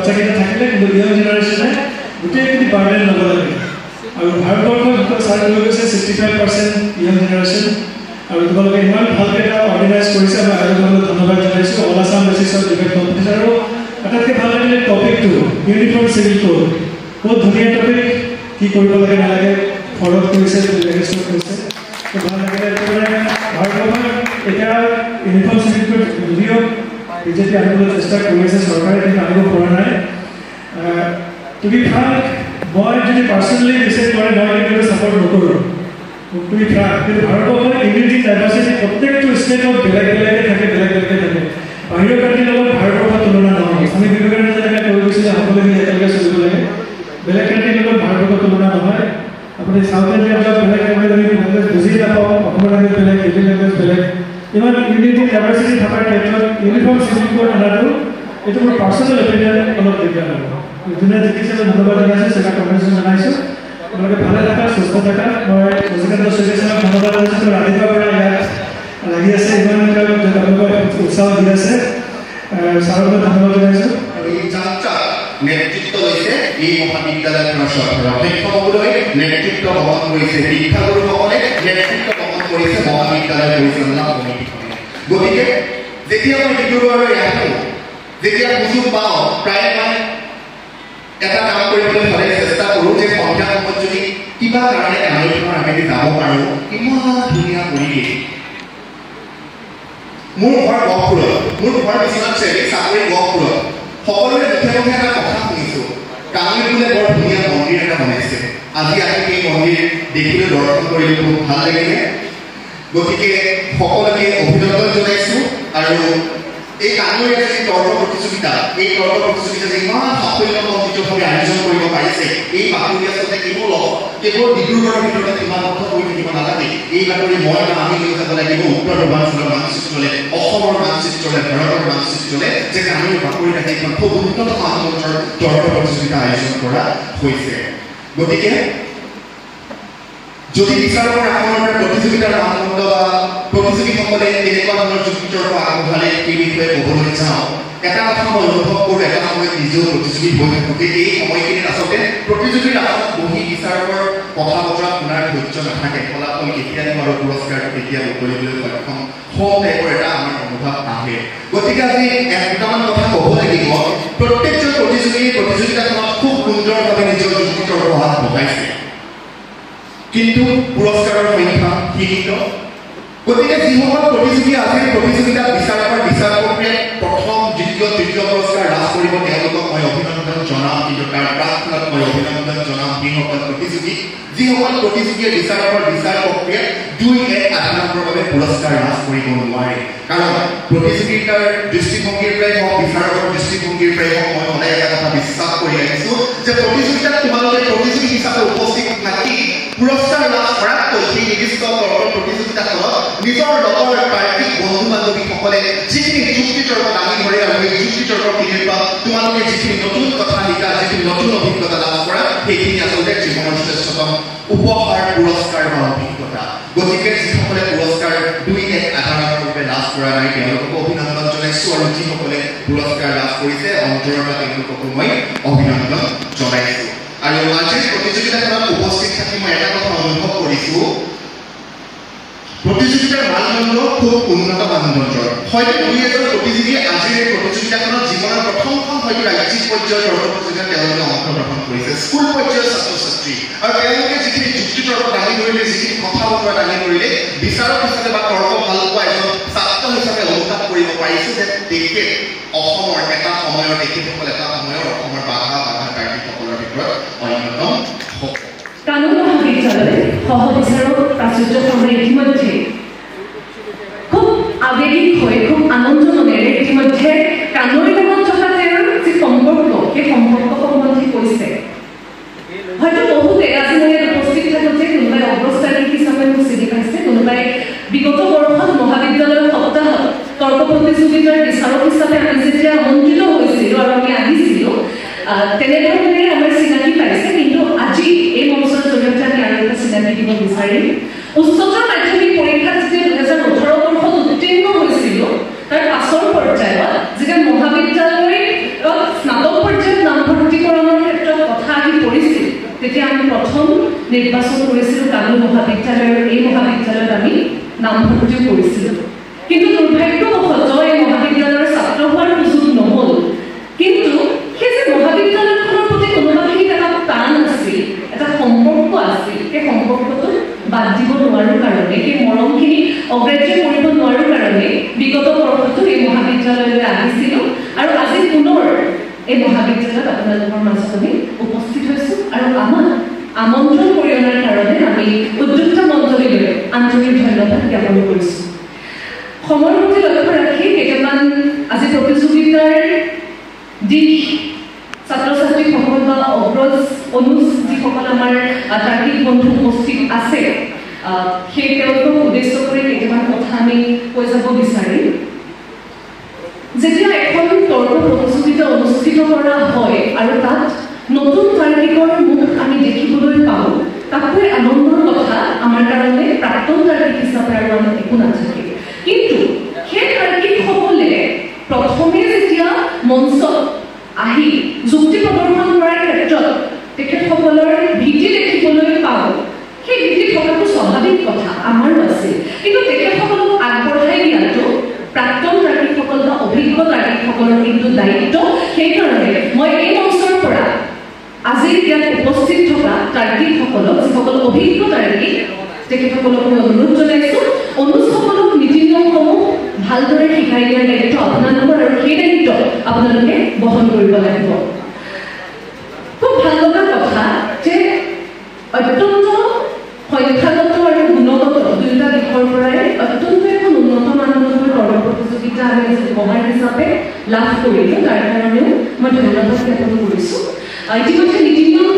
বাচ্চাকেইটা থাকিলে কিন্তু ইয়ং জেনাৰেশ্যনে গোটেইখিনি বাৰ্ডেন ল'ব লাগে আৰু ভাৰতবৰ্ষত চাৰ্ভে হৈ গৈছে 65% ইয়ং জেনাৰেশ্যন আৰু তোমালোকে ইমান ভালকৈ এটা অৰ্গেনাইজ কৰিছে মই আয়োজকসকলক ধন্যবাদ জনাইছোঁ অল আছাম বেচিছত ডিবেট কম্পিটিশ্যন আৰু আটাইতকৈ ভাল লাগিলে টপিকটো ইউনিফৰ্ম চিভিল কোড বহুত ধুনীয়া টপিক কি কৰিব লাগে নালাগে ফৰৱাৰ্ড কৰিছে ৰেজিষ্টাৰ কৰিছে ভাল লাগিলে ভাৰতবৰ্ষত এতিয়া ইউনিফৰ্ম চিভিল কোড যদিও বিজেপি আনিবলৈ চেষ্টা কৰি আছে চৰকাৰে কিন্তু আনিব পৰা নাই টু বি ফ্ৰাংক মই যদি পাৰ্চনেলি ডিচাইড কৰে মই কিন্তু ছাপৰ্ট নকৰোঁ টু বি ফ্ৰাংক কিন্তু ভাৰতবৰ্ষত ইউনিটি ডাইভাৰ্চিটি প্ৰত্যেকটো ষ্টেটত বেলেগ বেলেগে থাকে বাহিৰৰ কাণ্ট্ৰিৰ লগত ভাৰতবৰ্ষৰ তুলনা নহয় আমি বিবেকানন্দ যেনেকৈ কৈ গৈছিলে সকলোৱে মিলি একেলগে চলিব লাগে বেলেগ কাণ্ট্ৰিৰ লগত ভাৰতবৰ্ষৰ তুলনা নহয় আপুনি চাউথ ইণ্ডিয়াত বেলেগ লেংগুৱেজ বুজি নাপাওঁ অসমৰ লেংগুৱেজ বেলেগ হিন্দী লেংগুৱেজ বেলেগ ইমান ইউনিটি ডাইভাৰ্চিটি থকাৰ ক্ষেত্ৰত ইউনিফৰ্ম চিভিল কোড অনাটো এইটো মোৰ পাৰ্চনেল অপিনিয়ন অলপ দিগদাৰ হ'ব যোনে জিকিছে মই ধন্যবাদ জনাইছোঁ চেকা কংগ্ৰেছক জনাইছোঁ আপোনালোকে ভালে থাকা সুস্থ থাকা মই ৰজনীকান্ত চৌধুৰীক ধন্যবাদ জনাইছোঁ ৰাতিপুৱাৰ পৰা ইয়াত লাগি আছে ইমান আপোনালোকক উৎসাহ দি আছে ছাৰক ধন্যবাদ জনাইছোঁ আৰু এই যাত্ৰাত নেতৃত্ব লৈছে এই মহাবিদ্যালয়খনৰ চৰকাৰ অধ্যক্ষ মহোদয় নেতৃত্ব বহন কৰিছে শিক্ষাগুৰুসকলে নেতৃত্ব বহন কৰিছে মহাবিদ্যালয় পৰিচালনা কমিটিখনে গতিকে যেতিয়া মই ডিব্ৰুগড়লৈ আহোঁ যেতিয়া সুযোগ পাওঁ প্ৰায় মই এটা কাম কৰিবলৈ হ'লে চেষ্টা কৰোঁ যে সন্ধিয়া সময়ত যদি কিবা কাৰণে কামৰূপৰ আগেদি যাব পাৰোঁ ইমান ধুনীয়া পৰিৱেশ মোৰ ঘৰ গহপুৰত মোৰ ঘৰ বিশ্বনাথ চাৰিআলি চাকৰি গহপুৰত সকলোৰে মুখে মুখে এটা কথা শুনিছোঁ কামৰূপ বোলে বৰ ধুনীয়া মন্দিৰ এটা বনাইছে আজি আহি সেই মন্দিৰ দেখিলৈ দৰ্শন কৰিলে বহুত ভাল লাগিলে গতিকে সকলোকে অভিনন্দন জনাইছোঁ আৰু এই কামৰূপৰ যি তৰ্ক প্ৰতিযোগিতা এই তৰ্ক প্ৰতিযোগিতা যে ইমান সাফল্যমণ্ডিতভাৱে আয়োজন কৰিব পাৰিছে এই বাতৰি আচলতে কেৱল ডিব্ৰুগড়ৰ ভিতৰতে সীমাবদ্ধ হৈ থাকিব নালাগে এই বাতৰি মই বা আমি লৈ যাব লাগিব উত্তৰ পূৰ্বাঞ্চলৰ মানচিত্ৰলৈ অসমৰ মানচিত্ৰলৈ ভাৰতৰ মানচিত্ৰলৈ যে কামৰূপ বাতৰি কাকত এখন খুব উন্নত মানদণ্ডৰ তৰ্ক প্ৰতিযোগিতা আয়োজন কৰা হৈছে গতিকে যদি বিচাৰৰ আপোনাৰ প্ৰতিযোগিতাৰ মানদণ্ড বা প্ৰতিযোগীসকলে তেনেকুৱা ধৰণৰ যুক্তিতৰ্ক আগবঢ়ালে এই বিষয়ে ক'বলৈ যাওঁ এটা কথা মই অনুভৱ কৰোঁ এটা সময়ত নিজেও প্ৰতিযোগী হৈ থাকোঁতে এই সময়খিনিত আচলতে প্ৰতিযোগীৰ আগত বহি বিচাৰৰ কথা বতৰা শুনাৰ ধৈৰ্য নাথাকে ফলাফল কেতিয়া দিম আৰু পুৰস্কাৰটো কেতিয়া কৰিবলৈ সক্ষম হওঁ টাইপৰ এটা আমাৰ অনুভৱ আহে গতিকে আজি দুটামান কথা ক'ব লাগিব প্ৰত্যেকজন প্ৰতিযোগীয়ে প্ৰতিযোগিতাখনত খুব সুন্দৰভাৱে নিজৰ যুক্তিতৰ্ক আগবঢ়াইছে কিন্তু পুৰস্কাৰৰ সংখ্যা সীমিত গতিকে যিসকল প্ৰতিযোগী আজিৰ প্ৰতিযোগিতাত বিচাৰ প্ৰক্ৰিয়াত প্ৰথম দ্বিতীয় তৃতীয় পুৰস্কাৰ লাভ কৰিব তেওঁলোকক মই অভিনন্দন জনাম কিন্তু তাৰ প্ৰাক্ফলত মই অভিনন্দন জনাম যিসকল প্ৰতিযোগী যিসকল প্ৰতিযোগীয়ে বিচাৰ প্ৰক্ৰিয়াত 2-1 আধা নম্বৰৰ বাবে পুৰস্কাৰ লাভ কৰিব নোৱাৰে কাৰণ প্ৰতিযোগিতাৰ দৃষ্টিভংগীৰ পৰাই হওক বিচাৰৰ দৃষ্টিভংগীৰ পৰাই হওক মই সদায় এটা কথা বিশ্বাস কৰি আহিছোঁ যে প্ৰতিযোগিতাত তোমালোকে প্ৰতিযোগী হিচাপে উপস্থিত থাকি পুৰস্কাৰ লাভ কৰাতকৈ সেই নিৰ্দিষ্ট তৰ্কৰ প্ৰতিযোগিতাখনত নিজৰ লগৰ প্ৰাৰ্থিক বন্ধু বান্ধৱীসকলে যিখিনি যুক্তিতৰ্ক দাঙি ধৰে আৰু সেই যুক্তিতৰ্কখিনিৰ পৰা তোমালোকে যিখিনি নতুন কথা শিকা যিখিনি নতুন অভিজ্ঞতা লাভ কৰা সেইখিনি আচলতে জীৱনৰ শ্ৰেষ্ঠতম উপহাৰ পুৰস্কাৰ বা অভিজ্ঞতা গতিকে যিসকলে পুৰস্কাৰ 2-1 আধা নম্বৰৰ বাবে লাভ কৰা নাই তেওঁলোকক অভিনন্দন জনাইছোঁ আৰু যিসকলে পুৰস্কাৰ লাভ কৰিছে অন্তৰৰ পৰা তেওঁলোককো মই অভিনন্দন জনাইছোঁ আৰু আজিৰ প্ৰতিযোগিতাখনত উপস্থিত থাকি মই এটা কথা অনুভৱ কৰিছোঁ প্ৰতিযোগিতাৰ মানদণ্ড খুব উন্নত মানদণ্ডৰ হয়তো দুই এজন প্ৰতিযোগীয়ে আজিৰ এই প্ৰতিযোগিতাখনত জীৱনৰ প্ৰথমখন হয়তো ৰাজ্যিক পৰ্যায়ৰ তৰ্ক প্ৰতিযোগিতাত তেওঁলোকে অংশগ্ৰহণ কৰিছে স্কুল পৰ্যায়ৰ ছাত্ৰ ছাত্ৰী আৰু তেওঁলোকে যিখিনি যুক্তিতৰ্ক দাঙি ধৰিলে যিখিনি কথা বতৰা দাঙি ধৰিলে বিচাৰক হিচাপে বা তৰ্ক ভাল পোৱা এজন ছাত্ৰ হিচাপে অনুভৱ কৰিব পাৰিছোঁ যে তেখেত অসমৰ এটা সময়ৰ তেখেতসকল এটা সময়ৰ অসমৰ বাধাকাৰীসকলৰ ভিতৰত অন্যতম হ'ব কানুন মহাবিদ্যালয় সহবিচাৰক প্ৰাচুৰ্য শৰ্মাই ইতিমধ্যে খুব আবেগিক হৈ খুব আনন্দ মনেৰে ইতিমধ্যে কানুনৰ লগত থকা তেওঁৰ যি সম্পৰ্ক সেই সম্পৰ্ক সম্বন্ধে কৈছে হয়তো বহুতে আজি মই উপস্থিত থাকোঁতে কোনোবাই অগ্ৰস্থানী হিচাপে মোক চিনি পাইছে কোনোবাই বিগত বৰ্ষত মহাবিদ্যালয়ৰ সপ্তাহত তৰ্ক প্ৰতিযোগিতাৰ বিচাৰক হিচাপে আমি যেতিয়া আমন্ত্ৰিত হৈছিলোঁ আৰু আমি আহিছিলোঁ তেনেধৰণে আমাৰ চিনাকি পাইছে কিন্তু আজি এই মঞ্চৰ জৰিয়তে আমি আৰু এটা চিনাকি দিব বিচাৰিম উচ্চতৰ মাধ্যমিক পৰীক্ষাত যেতিয়া 2018 বৰ্ষত উত্তীৰ্ণ হৈছিলোঁ তাৰ পাছৰ পৰ্যায়ত যেতিয়া মহাবিদ্যালয়ত স্নাতক পৰ্যায়ত তেতিয়া আমি প্ৰথম নিৰ্বাচন কৰিছিলোঁ কানু মহাবিদ্যালয়ৰ। এই মহাবিদ্যালয়ত আমি নামভৰ্তি কৰিছিলোঁ, কিন্তু দুৰ্ভাগ্যবশতঃ এই মহাবিদ্যালয়ৰ ছাত্ৰ হোৱাৰ সুযোগ নহ'ল। কিন্তু সেই যে মহাবিদ্যালয়খনৰ প্ৰতি কোনোবাখিনিত এটা টান আছিল, এটা সম্পৰ্ক আছিল, সেই সম্পৰ্কটো বাদ দিব নোৱাৰোঁ কাৰণে, সেই মৰমখিনি অগ্ৰাহ্য কৰিব নোৱাৰোঁ কাৰণে বিগত বৰ্ষতো এই মহাবিদ্যালয়লৈ আহিছিলোঁ আৰু আজি পুনৰ এই মহাবিদ্যালয়ত আপোনালোকৰ মাজত আমি উপস্থিত হৈছোঁ আৰু আমাক আমন্ত্ৰণ কৰি অনাৰ কাৰণে আমি উদ্যোক্তা মণ্ডলীলৈ আন্তৰিক ধন্যবাদ জ্ঞাপন কৰিছোঁ। সময়ৰ প্ৰতি লক্ষ্য ৰাখি কেইটামান আজি প্ৰতিযোগিতাৰ দিশ ছাত্ৰ ছাত্ৰীসকল বা অগ্ৰজ অনুজ যিসকল আমাৰ তাৰ্কিক বন্ধু উপস্থিত আছে, সেই তেওঁলোকক উদ্দেশ্য কৰি কেইটামান কথা আমি কৈ যাব বিচাৰিম। যেতিয়া এখন তৰ্ক প্ৰতিযোগিতা অনুষ্ঠিত কৰা হয় আৰু তাত নতুন তাৰ্কিকৰ মুখ আমি দেখিবলৈ পাওঁ, তাতকৈ আনন্দৰ কথা আমাৰ কাৰণে প্ৰাক্তন তাৰ্কিক হিচাপে আৰু আমাৰ একো নাথাকে। কিন্তু সেই তাৰ্কিকসকলে প্ৰথমে যেতিয়া মঞ্চত আহি যুক্তি প্ৰদৰ্শন কৰাৰ ক্ষেত্ৰত তেখেতসকলৰ ভীতি দেখিবলৈ পাওঁ, সেই ভীতি থকাটো স্বাভাৱিক কথা, আমাৰো আছিল। কিন্তু তেখেতসকলক আগবঢ়াই দিয়াটো প্ৰাক্তন তাৰ্কিকসকল বা অভিজ্ঞ তাৰ্কিকসকলৰ কিন্তু দায়িত্ব। সেইকাৰণে মই এই মঞ্চৰ পৰা আজি ইয়াত উপস্থিত থকা তাৰ্কিকসকলক, যিসকল অভিজ্ঞ তাৰ্কিক, তেখেতসকলক মই অনুৰোধ জনাইছোঁ, অনুজসকলক নীতি নিয়মসমূহ ভালদৰে শিকাই দিয়াৰ দায়িত্ব আপোনালোকৰ আৰু সেই দায়িত্ব আপোনালোকে বহন কৰিব লাগিব। খুব ভাল লগা কথা যে অত্যন্ত সংখ্যাগত আৰু গুণগত দুয়োটা দিশৰ পৰাই অত্যন্ত এখন উন্নত মানদণ্ডৰ তৰ্ক প্ৰতিযোগিতা আমি আজি উপহাৰ হিচাপে লাভ কৰিলোঁ। তাৰ কাৰণেও মই ধন্যবাদ জ্ঞাপন কৰিছোঁ। ইতিমধ্যে নীতি নিয়ম